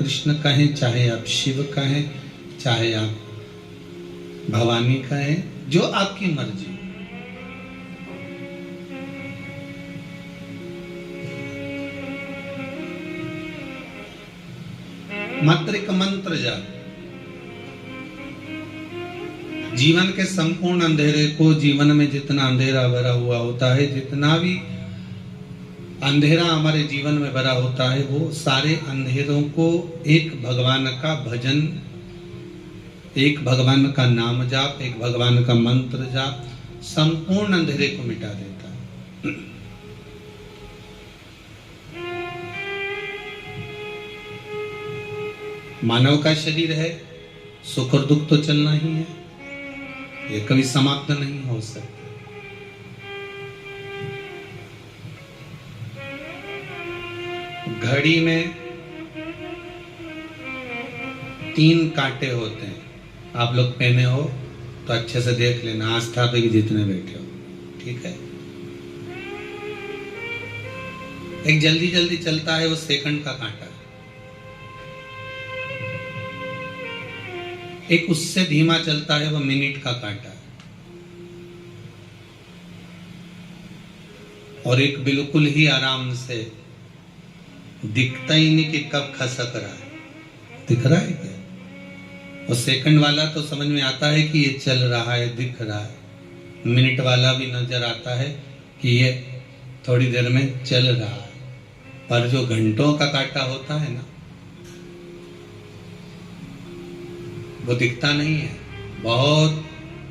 कृष्ण कहें, चाहे आप शिव कहें, चाहे आप भवानी कहें, जो आपकी मर्जी। मात्र एक मंत्र जाप जीवन के संपूर्ण अंधेरे को, जीवन में जितना अंधेरा भरा हुआ होता है, जितना भी अंधेरा हमारे जीवन में भरा होता है, वो सारे अंधेरों को एक भगवान का भजन, एक भगवान का नाम जाप, एक भगवान का मंत्र जाप संपूर्ण अंधेरे को मिटा देता है। मानव का शरीर है, सुख और दुख तो चलना ही है, ये कभी समाप्त नहीं हो सकता। घड़ी में 3 कांटे होते हैं, आप लोग पहने हो तो अच्छे से देख लेना, आस्था पे भी जितने बैठे हो, ठीक है। एक जल्दी जल्दी चलता है, वो सेकंड का कांटा है। एक उससे धीमा चलता है, वो मिनट का कांटा है। और एक बिल्कुल ही आराम से, दिखता ही नहीं कि कब खसक रहा है। दिख रहा है क्या? वो सेकंड वाला तो समझ में आता है कि ये चल रहा है, दिख रहा है। मिनट वाला भी नजर आता है कि ये थोड़ी देर में चल रहा है। पर जो घंटों का कांटा होता है ना, वो दिखता नहीं है, बहुत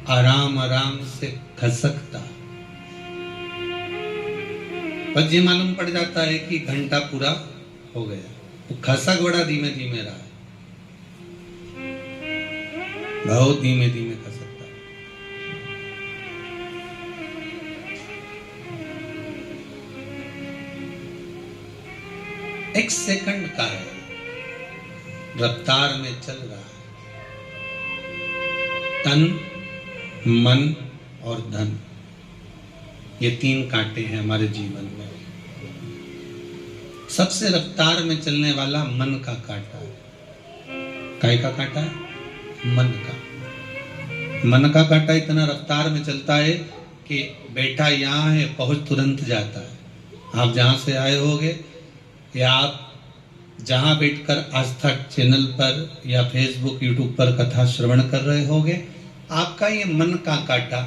आराम आराम से खसकता। पर ये मालूम पड़ जाता है कि घंटा पूरा हो गया। तो खसक बड़ा धीमे धीमे रहा है, बहुत धीमे धीमे खसकता है। एक सेकंड का है, रफ्तार में चल रहा है। तन, मन और धन, ये 3 कांटे हैं हमारे जीवन में। सबसे रफ्तार में चलने वाला मन का कांटा है। काय का कांटा है? मन का। मन का कांटा इतना रफ्तार में चलता है कि बैठा यहाँ है, पहुंच तुरंत जाता है। आप जहां से आए होगे या आप जहां बैठकर आस्था चैनल पर या फेसबुक यूट्यूब पर कथा श्रवण कर रहे होगे, आपका ये मन का कांटा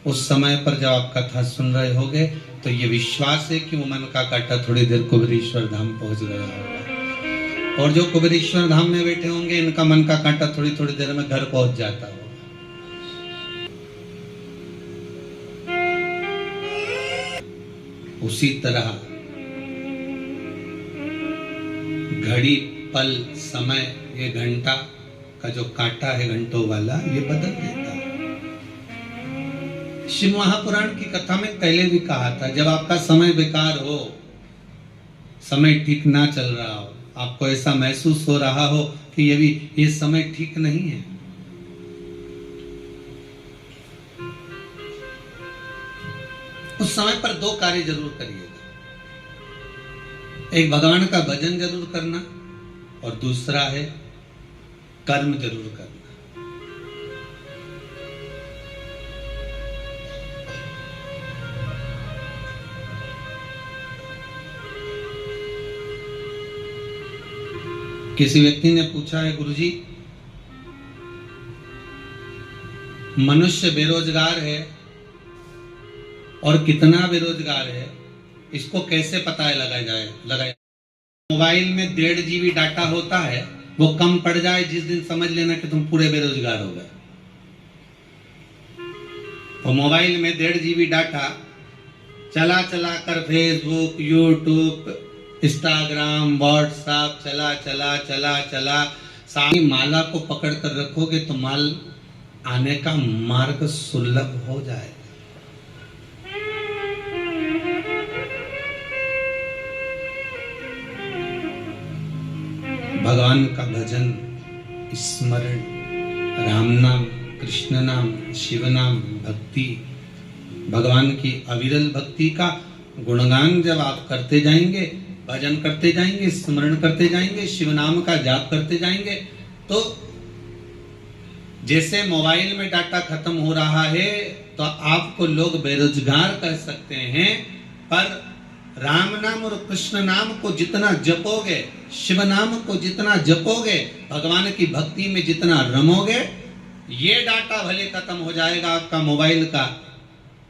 उस समय पर जब आप कथा सुन रहे होगे तो ये विश्वास है कि वो मन का कांटा थोड़ी देर कुबेरेश्वर धाम पहुंच गया होगा। और जो कुबेरेश्वर धाम में बैठे होंगे, इनका मन का कांटा थोड़ी थोड़ी देर में घर पहुंच जाता होगा। उसी तरह घड़ी, पल, समय, ये घंटा का जो कांटा है घंटों वाला, ये बदल देता है। शिव महापुराण की कथा में पहले भी कहा था, जब आपका समय बेकार हो, समय ठीक ना चल रहा हो, आपको ऐसा महसूस हो रहा हो कि ये समय ठीक नहीं है, उस समय पर 2 कार्य जरूर करिएगा। एक भगवान का भजन जरूर करना और दूसरा है कर्म जरूर करना। किसी व्यक्ति ने पूछा है, गुरुजी, मनुष्य बेरोजगार है और कितना बेरोजगार है, इसको कैसे पता लगाया? मोबाइल में 1.5 GB डाटा होता है, वो कम पड़ जाए जिस दिन, समझ लेना कि तुम पूरे बेरोजगार हो गए। तो मोबाइल में 1.5 GB डाटा चला चला कर फेसबुक, यूट्यूब, इंस्टाग्राम, व्हाट्सएप चला चला चला चला सारी माला को पकड़ कर रखोगे तो माल आने का मार्ग सुलभ हो जाएगा। भगवान का भजन, स्मरण, राम नाम, कृष्ण नाम, शिव नाम, भक्ति, भगवान की अविरल भक्ति का गुणगान जब आप करते जाएंगे, भजन करते जाएंगे, स्मरण करते जाएंगे, शिव नाम का जाप करते जाएंगे, तो जैसे मोबाइल में डाटा खत्म हो रहा है तो आपको लोग बेरोजगार कह सकते हैं, पर राम नाम और कृष्ण नाम को जितना जपोगे, शिव नाम को जितना जपोगे, भगवान की भक्ति में जितना रमोगे, ये डाटा भले खत्म हो जाएगा आपका मोबाइल का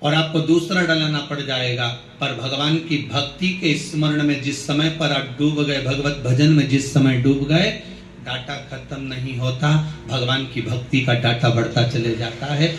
और आपको दूसरा डलाना पड़ जाएगा, पर भगवान की भक्ति के स्मरण में जिस समय पर आप डूब गए, भगवत भजन में जिस समय डूब गए, डाटा खत्म नहीं होता, भगवान की भक्ति का डाटा बढ़ता चले जाता है।